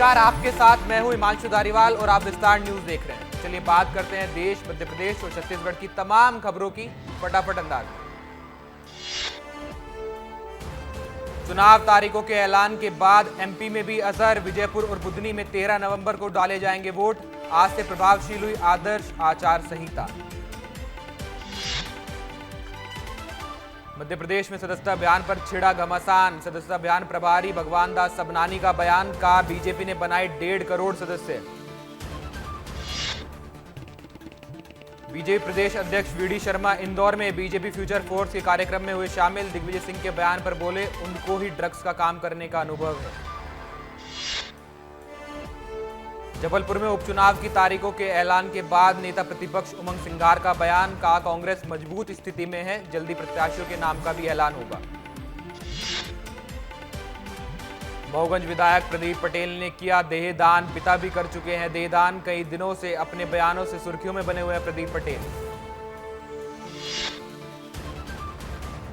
नमस्कार, आपके साथ मैं हूं हिमांशु धारीवाल और आप विस्तार न्यूज देख रहे हैं। चलिए बात करते हैं देश, मध्य प्रदेश और छत्तीसगढ़ की तमाम खबरों की फटाफट अंदाज में। चुनाव तारीखों के ऐलान के बाद एमपी में भी असर। विजयपुर और बुधनी में 13 नवंबर को डाले जाएंगे वोट। आज से प्रभावशील हुई आदर्श आचार संहिता। मध्य प्रदेश में सदस्यता अभियान पर छिड़ा घमासान। सदस्यता अभियान प्रभारी भगवान दास सबनानी का बयान, कहा बीजेपी ने बनाए 1.5 करोड़ सदस्य। बीजेपी प्रदेश अध्यक्ष वीडी शर्मा इंदौर में बीजेपी फ्यूचर फोर्स के कार्यक्रम में हुए शामिल। दिग्विजय सिंह के बयान पर बोले, उनको ही ड्रग्स का काम करने का अनुभव है। जबलपुर में उपचुनाव की तारीखों के ऐलान के बाद नेता प्रतिपक्ष उमंग सिंघार का बयान, कहा कांग्रेस मजबूत स्थिति में है, जल्दी प्रत्याशियों के नाम का भी ऐलान होगा। मऊगंज विधायक प्रदीप पटेल ने किया देहदान, पिता भी कर चुके हैं देहदान। कई दिनों से अपने बयानों से सुर्खियों में बने हुए हैं प्रदीप पटेल।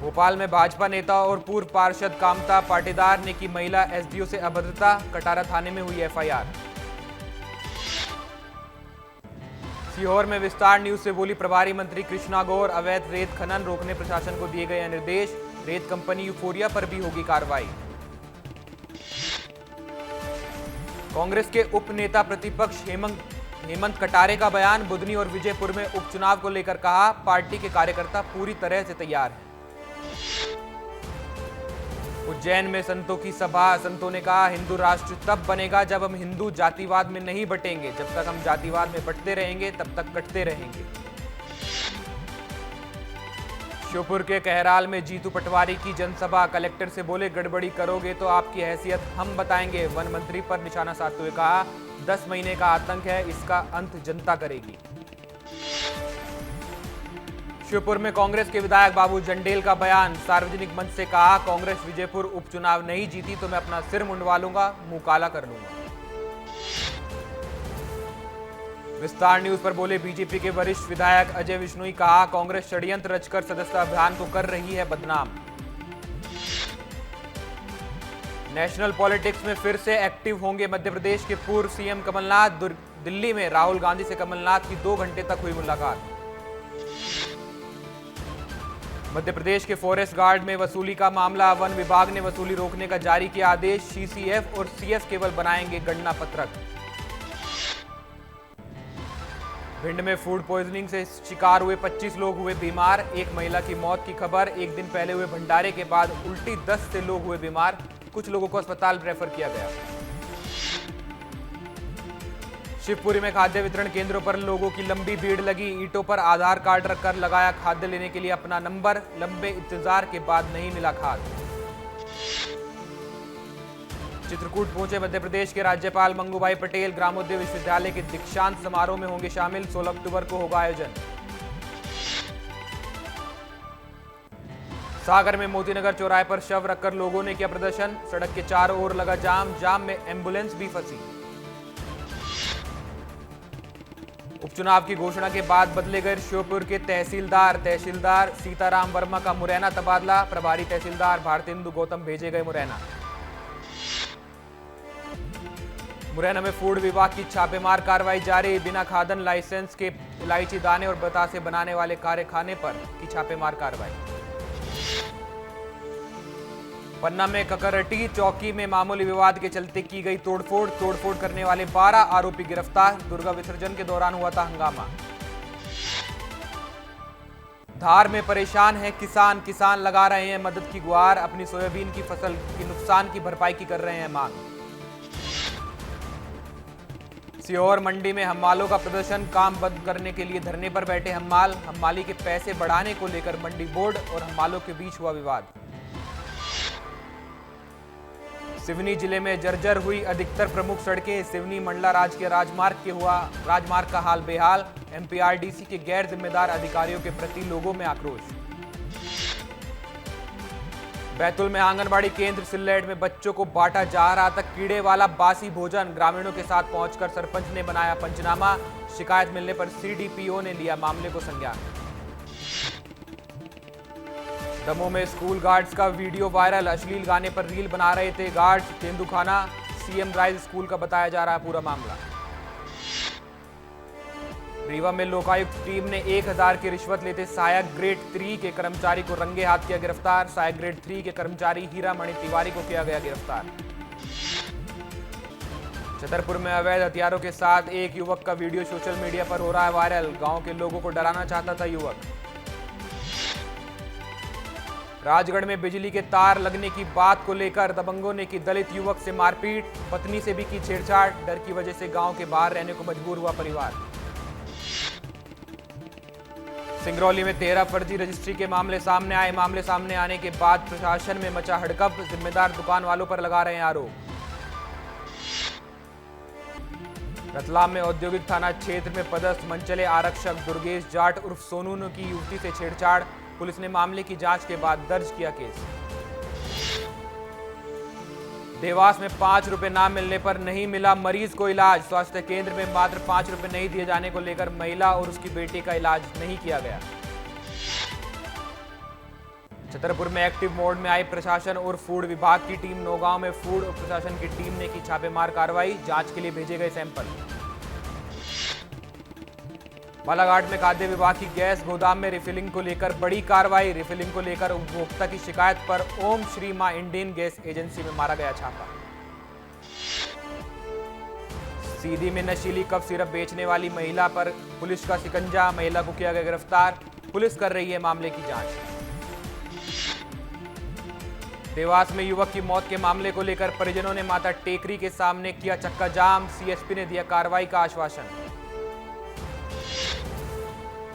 भोपाल में भाजपा नेता और पूर्व पार्षद कामता पाटीदार ने की महिला एसडीओ से अभद्रता, कटारा थाने में हुई एफआईआर। सीहोर में विस्तार न्यूज से बोली प्रभारी मंत्री कृष्णा गौर, अवैध रेत खनन रोकने प्रशासन को दिए गए निर्देश। रेत कंपनी यूफोरिया पर भी होगी कार्रवाई। कांग्रेस के उप नेता प्रतिपक्ष हेमंत कटारे का बयान, बुधनी और विजयपुर में उपचुनाव को लेकर कहा, पार्टी के कार्यकर्ता पूरी तरह से तैयार हैं। उज्जैन में संतों की सभा, संतों ने कहा हिंदू राष्ट्र तब बनेगा जब हम हिंदू जातिवाद में नहीं बटेंगे। जब तक हम जातिवाद में बटते रहेंगे तब तक कटते रहेंगे। श्योपुर के कहराल में जीतू पटवारी की जनसभा, कलेक्टर से बोले गड़बड़ी करोगे तो आपकी हैसियत हम बताएंगे। वन मंत्री पर निशाना साधते हुए कहा 10 महीने का आतंक है, इसका अंत जनता करेगी। श्योपुर में कांग्रेस के विधायक बाबू जंडेल का बयान, सार्वजनिक मंच से कहा कांग्रेस विजयपुर उपचुनाव नहीं जीती तो मैं अपना सिर मुंडवा लूंगा, मुंह काला कर लूंगा। विस्तार न्यूज पर बोले बीजेपी के वरिष्ठ विधायक अजय विश्नोई, कहा कांग्रेस षड्यंत्र रचकर सदस्यता अभियान को कर रही है बदनाम। नेशनल पॉलिटिक्स में फिर से एक्टिव होंगे मध्य प्रदेश के पूर्व सीएम कमलनाथ। दिल्ली में राहुल गांधी से कमलनाथ की 2 घंटे तक हुई मुलाकात। मध्य प्रदेश के फॉरेस्ट गार्ड में वसूली का मामला, वन विभाग ने वसूली रोकने का जारी किया आदेश। सीसीएफ और सीएफ केवल बनाएंगे गणना पत्रक। भिंड में फूड पॉइजनिंग से शिकार हुए 25 लोग हुए बीमार। एक महिला की मौत की खबर। एक दिन पहले हुए भंडारे के बाद उल्टी दस्त से लोग हुए बीमार। कुछ लोगों को अस्पताल रेफर किया गया। शिवपुरी में खाद्य वितरण केंद्रों पर लोगों की लंबी भीड़ लगी। ईंटों पर आधार कार्ड रखकर लगाया खाद्य लेने के लिए अपना नंबर। लंबे इंतजार के बाद नहीं मिला खाद्य। चित्रकूट पहुंचे मध्य प्रदेश के राज्यपाल मंगूभाई पटेल। ग्रामोद्योग विश्वविद्यालय के दीक्षांत समारोह में होंगे शामिल। 16 अक्टूबर को होगा आयोजन। सागर में मोतीनगर चौराहे पर शव रखकर लोगों ने किया प्रदर्शन। सड़क के चारों ओर लगा जाम में एम्बुलेंस भी फंसी। उपचुनाव की घोषणा के बाद बदले गए श्योपुर के तहसीलदार सीताराम वर्मा का मुरैना तबादला। प्रभारी तहसीलदार भारतेंदु गौतम भेजे गए मुरैना। मुरैना में फूड विभाग की छापेमार कार्रवाई जारी। बिना खाद्यान्न लाइसेंस के इलायची दाने और बतासे बनाने वाले कारखाने पर की छापेमार कार्रवाई। पन्ना में ककरटी चौकी में मामूली विवाद के चलते की गई तोड़फोड़ करने वाले 12 आरोपी गिरफ्तार। दुर्गा विसर्जन के दौरान हुआ था हंगामा। धार में परेशान है किसान लगा रहे हैं मदद की गुहार। अपनी सोयाबीन की फसल की नुकसान की भरपाई की कर रहे हैं मांग। सीहोर मंडी में हम्मालों का प्रदर्शन, काम बंद करने के लिए धरने पर बैठे हम्माल। हम्माली के पैसे बढ़ाने को लेकर मंडी बोर्ड और हम्मालों के बीच हुआ विवाद। सिवनी जिले में जर्जर हुई अधिकतर प्रमुख सड़कें। सिवनी मंडला राजकीय राजमार्ग का हाल बेहाल। एमपीआरडीसी के गैर जिम्मेदार अधिकारियों के प्रति लोगों में आक्रोश। बैतूल में आंगनबाड़ी केंद्र सिल्लेट में बच्चों को बांटा जा रहा था कीड़े वाला बासी भोजन। ग्रामीणों के साथ पहुंचकर सरपंच ने बनाया पंचनामा। शिकायत मिलने पर सीडीपीओ ने लिया मामले को संज्ञान। दमोह में स्कूल गार्ड्स का वीडियो वायरल। अश्लील गाने पर रील बना रहे थे गार्ड्स। तेंदुखाना सीएम राइज स्कूल का बताया जा रहा है पूरा मामला। रीवा में लोकायुक्त टीम ने 1000 की रिश्वत लेते सहायक ग्रेड 3 के कर्मचारी को रंगे हाथ किया गिरफ्तार। सहायक ग्रेड 3 के कर्मचारी हीरामणि तिवारी को किया गया गिरफ्तार। छतरपुर में अवैध हथियारों के साथ एक युवक का वीडियो सोशल मीडिया पर हो रहा है वायरल। गांव के लोगों को डराना चाहता था युवक। राजगढ़ में बिजली के तार लगने की बात को लेकर दबंगों ने की दलित युवक से मारपीट, पत्नी से भी की छेड़छाड़। डर की वजह से गांव के बाहर रहने को मजबूर हुआ परिवार। सिंगरौली में 13 फर्जी रजिस्ट्री के मामले सामने आए। मामले सामने आने के बाद प्रशासन में मचा हड़कंप, जिम्मेदार दुकान वालों पर लगा रहे हैं आरोप। रतलाम में औद्योगिक थाना क्षेत्र में पदस्थ मनचले आरक्षक दुर्गेश जाट उर्फ सोनू की युवती से छेड़छाड़। पुलिस ने मामले की जांच के बाद दर्ज किया केस। देवास में 5 रुपए ना मिलने पर नहीं मिला मरीज को इलाज। स्वास्थ्य केंद्र में मात्र 5 रुपए नहीं दिए जाने को लेकर महिला और उसकी बेटी का इलाज नहीं किया गया। छतरपुर में एक्टिव मोड में आई प्रशासन और फूड विभाग की टीम। नौगांव में फूड और प्रशासन की टीम ने की छापेमार कार्रवाई, जांच के लिए भेजे गए सैंपल। बालाघाट में खाद्य विभाग की गैस गोदाम में रिफिलिंग को लेकर बड़ी कार्रवाई। रिफिलिंग को लेकर उपभोक्ता की शिकायत पर ओम श्री मां इंडियन गैस एजेंसी में मारा गया छापा। सीधी में नशीली कफ सिरप बेचने वाली महिला पर पुलिस का शिकंजा, महिला को किया गया गिरफ्तार। पुलिस कर रही है मामले की जांच। देवास में युवक की मौत के मामले को लेकर परिजनों ने माता टेकरी के सामने किया चक्का जाम। सीएसपी ने दिया कार्रवाई का आश्वासन।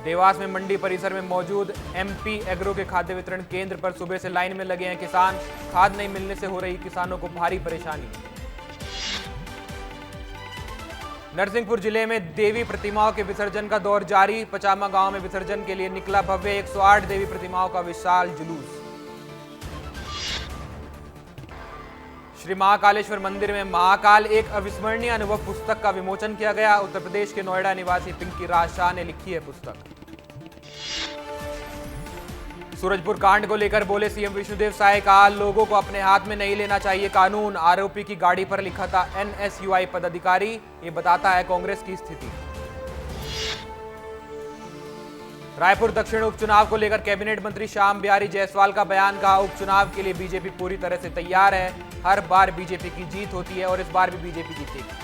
देवास में मंडी परिसर में मौजूद एमपी एग्रो के खाद्य वितरण केंद्र पर सुबह से लाइन में लगे हैं किसान। खाद नहीं मिलने से हो रही किसानों को भारी परेशानी। नरसिंहपुर जिले में देवी प्रतिमाओं के विसर्जन का दौर जारी। पचामा गांव में विसर्जन के लिए निकला भव्य 108 देवी प्रतिमाओं का विशाल जुलूस। श्री महाकालेश्वर मंदिर में महाकाल एक अविस्मरणीय अनुभव पुस्तक का विमोचन किया गया। उत्तर प्रदेश के नोएडा निवासी पिंकी राज शाह ने लिखी है पुस्तक। सूरजपुर कांड को लेकर बोले सीएम विष्णुदेव साय, कहा लोगों को अपने हाथ में नहीं लेना चाहिए कानून। आरोपी की गाड़ी पर लिखा था एनएसयूआई पदाधिकारी, ये बताता है कांग्रेस की स्थिति। रायपुर दक्षिण उपचुनाव को लेकर कैबिनेट मंत्री श्याम बिहारी जायसवाल का बयान, कहा उपचुनाव के लिए बीजेपी पूरी तरह से तैयार है। हर बार बीजेपी की जीत होती है और इस बार भी बीजेपी जीतेगी।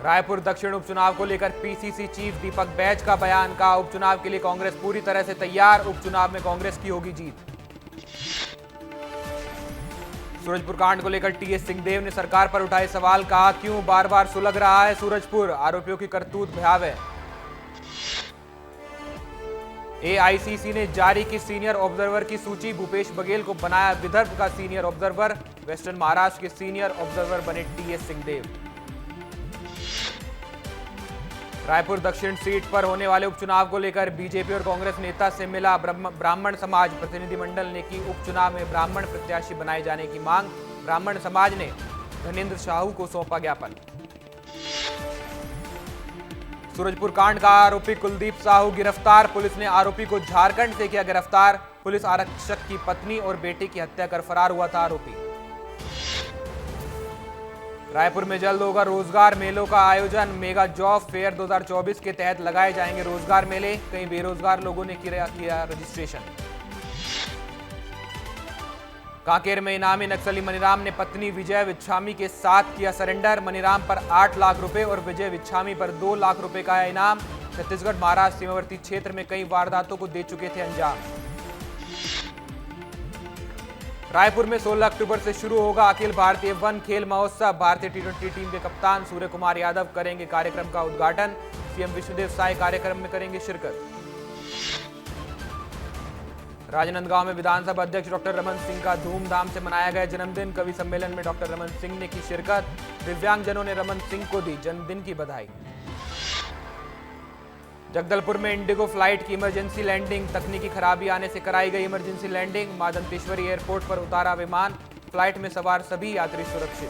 रायपुर दक्षिण उपचुनाव को लेकर पीसीसी चीफ दीपक बैज का बयान, कहा उपचुनाव के लिए कांग्रेस पूरी तरह से तैयार। उपचुनाव में कांग्रेस की होगी जीत। सूरजपुर कांड को लेकर टीएस सिंहदेव ने सरकार पर उठाए सवाल, कहा क्यों बार बार सुलग रहा है सूरजपुर, आरोपियों की करतूत भयावह। एआईसीसी ने जारी की सीनियर ऑब्जर्वर की सूची, भूपेश बघेल को बनाया विदर्भ का सीनियर ऑब्जर्वर। वेस्टर्न महाराष्ट्र के सीनियर ऑब्जर्वर बने टीएस सिंहदेव। रायपुर दक्षिण सीट पर होने वाले उपचुनाव को लेकर बीजेपी और कांग्रेस नेता से मिला ब्राह्मण समाज। प्रतिनिधिमंडल ने की उपचुनाव में ब्राह्मण प्रत्याशी बनाए जाने की मांग। ब्राह्मण समाज ने धनेंद्र साहू को सौंपा ज्ञापन। सूरजपुर कांड का आरोपी कुलदीप साहू गिरफ्तार। पुलिस ने आरोपी को झारखंड से किया गिरफ्तार। पुलिस आरक्षक की पत्नी और बेटे की हत्या कर फरार हुआ था आरोपी। रायपुर में जल्द होगा रोजगार मेलों का आयोजन। मेगा जॉब फेयर 2024 के तहत लगाए जाएंगे रोजगार मेले। कई बेरोजगार लोगों ने किया रजिस्ट्रेशन। कांकेर में इनामी नक्सली मनीराम ने पत्नी विजय विच्छामी के साथ किया सरेंडर। मनीराम पर 8 लाख रुपए और विजय विच्छामी पर 2 लाख रुपए का इनाम। छत्तीसगढ़ महाराष्ट्र सीमावर्ती क्षेत्र में कई वारदातों को दे चुके थे अंजाम। रायपुर में 16 अक्टूबर से शुरू होगा अखिल भारतीय वन खेल महोत्सव। भारतीय टी20 टीम के कप्तान सूर्य कुमार यादव करेंगे कार्यक्रम का उद्घाटन। सीएम विष्णुदेव साय कार्यक्रम में करेंगे शिरकत। राजनांदगांव में विधानसभा अध्यक्ष डॉक्टर रमन सिंह का धूमधाम से मनाया गया जन्मदिन। कवि सम्मेलन में डॉक्टर रमन सिंह ने की शिरकत। दिव्यांगजनों ने रमन सिंह को दी जन्मदिन की बधाई। जगदलपुर में इंडिगो फ्लाइट की इमरजेंसी लैंडिंग। तकनीकी खराबी आने से कराई गई इमरजेंसी लैंडिंग। मां दंतेश्वरी एयरपोर्ट पर उतारा विमान। फ्लाइट में सवार सभी यात्री सुरक्षित।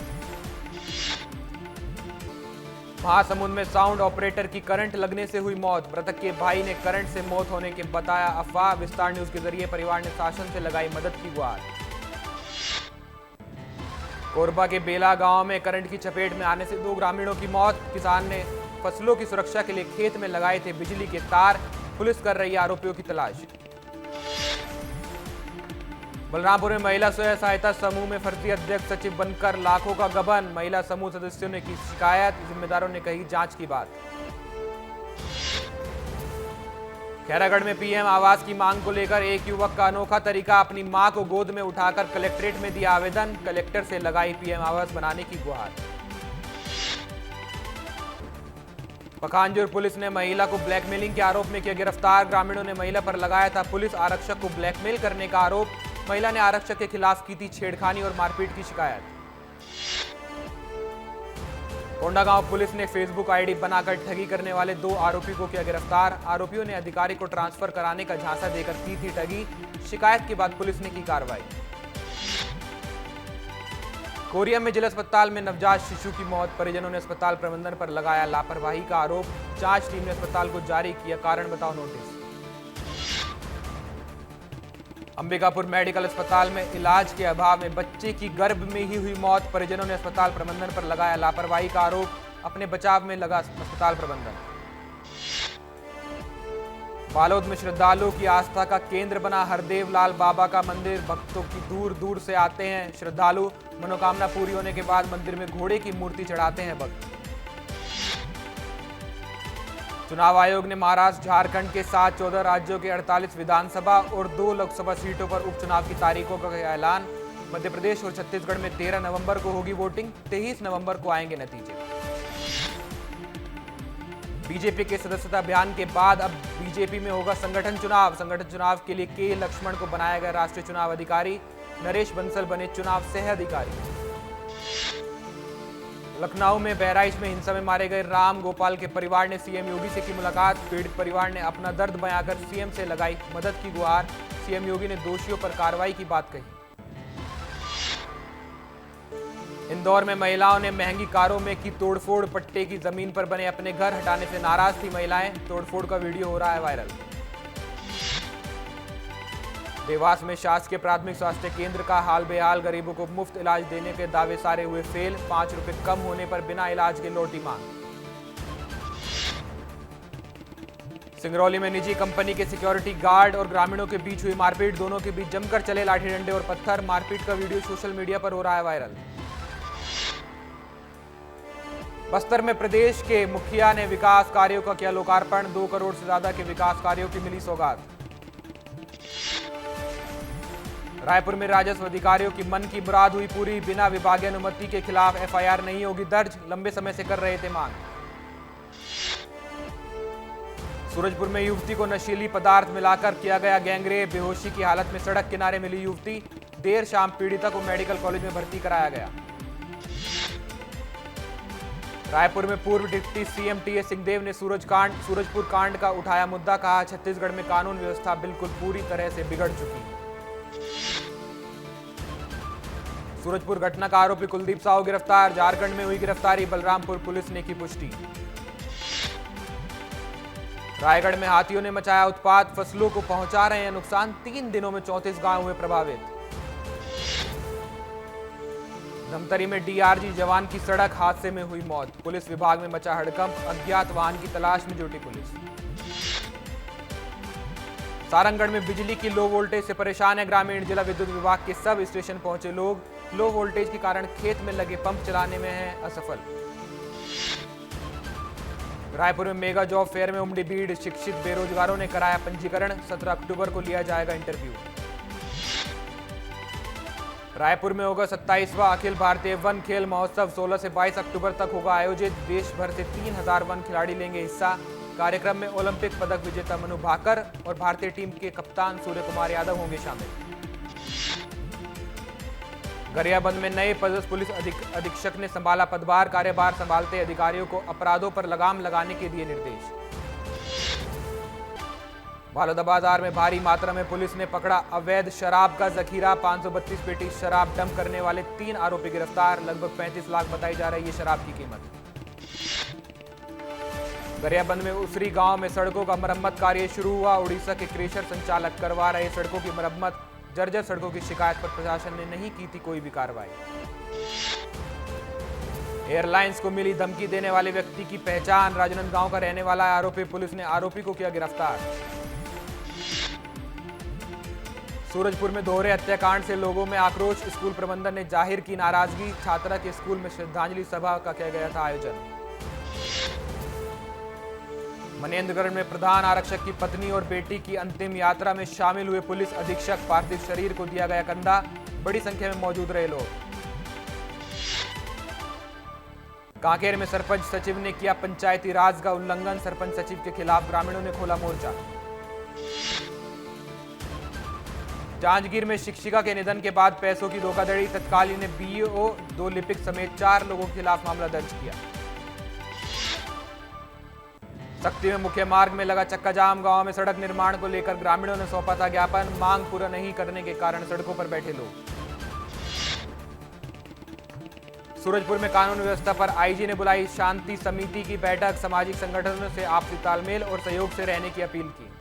महासमुंद में साउंड ऑपरेटर की करंट लगने से हुई मौत। मृतक के भाई ने करंट से मौत होने के बताया अफवाह। विस्तार न्यूज के जरिए परिवार ने शासन से लगाई मदद की गुहार। कोरबा के बेला गांव में करंट की चपेट में आने से 2 ग्रामीणों की मौत। किसान ने फसलों की सुरक्षा के लिए खेत में लगाए थे बिजली के तार। पुलिस कर रही है आरोपियों की तलाश। बलरामपुर में महिला स्वयं सहायता समूह में फर्जी अध्यक्ष सचिव बनकर लाखों का गबन। महिला समूह सदस्यों ने की शिकायत, जिम्मेदारों ने कही जांच की बात। खैरागढ़ में पीएम आवास की मांग को लेकर एक युवक का अनोखा तरीका, अपनी मां को गोद में उठाकर कलेक्ट्रेट में दिया आवेदन। कलेक्टर से लगाई पीएम आवास बनाने की गुहार। पखांजूर पुलिस ने महिला को ब्लैकमेलिंग के आरोप में किया गिरफ्तार। ग्रामीणों ने महिला पर लगाया था पुलिस आरक्षक को ब्लैकमेल करने का आरोप। महिला ने आरक्षक के खिलाफ की थी छेड़खानी और मारपीट की शिकायत। कोंडागांव पुलिस ने फेसबुक आईडी बनाकर ठगी करने वाले 2 आरोपी को किया गिरफ्तार। आरोपियों ने अधिकारी को ट्रांसफर कराने का झांसा देकर की थी ठगी। शिकायत के बाद पुलिस ने की कार्रवाई। कोरिया में जिला अस्पताल में नवजात शिशु की मौत। परिजनों ने अस्पताल प्रबंधन पर लगाया लापरवाही का आरोप। जांच टीम ने अस्पताल को जारी किया कारण बताओ नोटिस। अंबिकापुर मेडिकल अस्पताल में इलाज के अभाव में बच्चे की गर्भ में ही हुई मौत। परिजनों ने अस्पताल प्रबंधन पर लगाया लापरवाही का आरोप। अपने बचाव में लगा अस्पताल प्रबंधन। बालोद में श्रद्धालुओं की आस्था का केंद्र बना हरदेव लाल बाबा का मंदिर। भक्तों की दूर दूर से आते हैं श्रद्धालु। मनोकामना पूरी होने के बाद मंदिर में घोड़े की मूर्ति चढ़ाते हैं भक्त। चुनाव आयोग ने महाराष्ट्र, झारखंड के साथ 14 राज्यों के 48 विधानसभा और 2 लोकसभा सीटों पर उपचुनाव की तारीखों का किया ऐलान। मध्य प्रदेश और छत्तीसगढ़ में 13 नवंबर को होगी वोटिंग। 23 नवंबर को आएंगे नतीजे। बीजेपी के सदस्यता अभियान के बाद अब बीजेपी में होगा संगठन चुनाव। संगठन चुनाव के लिए के लक्ष्मण को बनाया गया राष्ट्रीय चुनाव अधिकारी। नरेश बंसल बने चुनाव सह अधिकारी। लखनऊ में बहराइच में हिंसा में मारे गए राम गोपाल के परिवार ने सीएम योगी से की मुलाकात। पीड़ित परिवार ने अपना दर्द बयां कर सीएम से लगाई मदद की गुहार। सीएम योगी ने दोषियों पर कार्रवाई की बात कही। इंदौर में महिलाओं ने महंगी कारों में की तोड़फोड़। पट्टे की जमीन पर बने अपने घर हटाने से नाराज थी महिलाएं। तोड़फोड़ का वीडियो हो रहा है वायरल। देवास में शासकीय प्राथमिक स्वास्थ्य केंद्र का हाल बेहाल। गरीबों को मुफ्त इलाज देने के दावे सारे हुए फेल। 5 रुपए कम होने पर बिना इलाज के लौटी मांग। सिंगरौली में निजी कंपनी के सिक्योरिटी गार्ड और ग्रामीणों के बीच हुई मारपीट। दोनों के बीच जमकर चले लाठी डंडे और पत्थर। मारपीट का वीडियो सोशल मीडिया पर हो रहा है वायरल। बस्तर में प्रदेश के मुखिया ने विकास कार्यों का किया लोकार्पण। 2 करोड़ से ज्यादा के विकास कार्यों की मिली सौगात। रायपुर में राजस्व अधिकारियों की मन की मुराद हुई पूरी। बिना विभागीय अनुमति के खिलाफ एफआईआर नहीं होगी दर्ज। लंबे समय से कर रहे थे मांग। सूरजपुर में युवती को नशीली पदार्थ मिलाकर किया गया गैंगरेप। बेहोशी की हालत में सड़क किनारे मिली युवती। देर शाम पीड़िता को मेडिकल कॉलेज में भर्ती कराया गया। रायपुर में पूर्व डिप्टी सीएम टीएस सिंहदेव ने सूरजपुर कांड का उठाया मुद्दा। कहा छत्तीसगढ़ में कानून व्यवस्था बिल्कुल पूरी तरह से बिगड़ चुकी। सूरजपुर घटना का आरोपी कुलदीप साहू गिरफ्तार। झारखंड में हुई गिरफ्तारी। बलरामपुर पुलिस ने की पुष्टि। रायगढ़ में हाथियों ने मचाया उत्पात। फसलों को पहुंचा रहे हैं नुकसान। 3 दिनों में 34 गांव हुए प्रभावित। धमतरी में डीआरजी जवान की सड़क हादसे में हुई मौत। पुलिस विभाग में मचा हड़कंप। अज्ञात वाहन की तलाश में जुटी पुलिस। सारंगगढ़ में बिजली की लो वोल्टेज से परेशान है ग्रामीण। जिला विद्युत विभाग के सब स्टेशन पहुंचे लोग। लो वोल्टेज के कारण खेत में लगे पंप चलाने में है असफल। रायपुर में मेगा जॉब फेयर में उमड़ी भीड़। शिक्षित बेरोजगारों ने कराया पंजीकरण। 17 अक्टूबर को लिया जाएगा इंटरव्यू। रायपुर में होगा 27वां अखिल भारतीय वन खेल महोत्सव। 16 से 22 अक्टूबर तक होगा आयोजित। देश भर से 3000 वन खिलाड़ी लेंगे हिस्सा। कार्यक्रम में ओलंपिक पदक विजेता मनु भाकर और भारतीय टीम के कप्तान सूर्य कुमार यादव होंगे शामिल। गरियाबंद में नए पदस्थ पुलिस अधीक्षक ने संभाला पदभार। कार्यभार संभालते अधिकारियों को अपराधों पर लगाम लगाने के दिए निर्देश। बालोदाबाजार में भारी मात्रा में पुलिस ने पकड़ा अवैध शराब का जखीरा। 532 पेटी शराब डंप करने वाले 3 आरोपी गिरफ्तार। लगभग 35 लाख बताई जा रही है शराब की कीमत। गरियाबंद में उसरी गांव में सड़कों का मरम्मत कार्य शुरू हुआ। उड़ीसा के क्रेशर संचालक करवा रहे सड़कों की मरम्मत। जर्जर सड़कों की शिकायत पर प्रशासन ने नहीं की थी कोई भी कार्रवाई। एयरलाइंस को मिली धमकी देने वाले व्यक्ति की पहचान, राजनांदगांव का रहने वाला आरोपी। पुलिस ने आरोपी को किया गिरफ्तार। सूरजपुर में दोहरे हत्याकांड से लोगों में आक्रोश, स्कूल प्रबंधन ने जाहिर की नाराजगी। छात्रा के स्कूल में श्रद्धांजलि सभा का किया गया था आयोजन। मनेंद्रगढ़ में प्रधान आरक्षक की पत्नी और बेटी की अंतिम यात्रा में शामिल हुए पुलिस अधीक्षक। पार्थिव शरीर को दिया गया कंधा, बड़ी संख्या में मौजूद रहे लोग। कांकेर में सरपंच सचिव ने किया पंचायती राज का उल्लंघन, सरपंच सचिव के खिलाफ ग्रामीणों ने खोला मोर्चा। जांजगीर में शिक्षिका के निधन के बाद पैसों की धोखाधड़ी, तत्कालीन बीईओ 2 लिपिक समेत 4 लोगों के खिलाफ मामला दर्ज किया। सक्ती में मुख्य मार्ग में लगा चक्का जाम, गांव में सड़क निर्माण को लेकर ग्रामीणों ने सौंपा था ज्ञापन, मांग पूरा नहीं करने के कारण सड़कों पर बैठे लोग। सूरजपुर में कानून व्यवस्था पर आईजी ने बुलाई शांति समिति की बैठक, सामाजिक संगठनों से आपसी तालमेल और सहयोग से रहने की अपील की।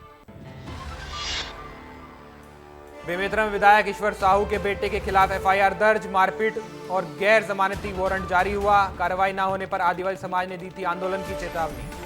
बेमेतरा में विधायक ईश्वर साहू के बेटे के खिलाफ एफआईआर दर्ज, मारपीट और गैर जमानती वारंट जारी हुआ। कार्रवाई न होने पर आदिवासी समाज ने दी थी आंदोलन की चेतावनी।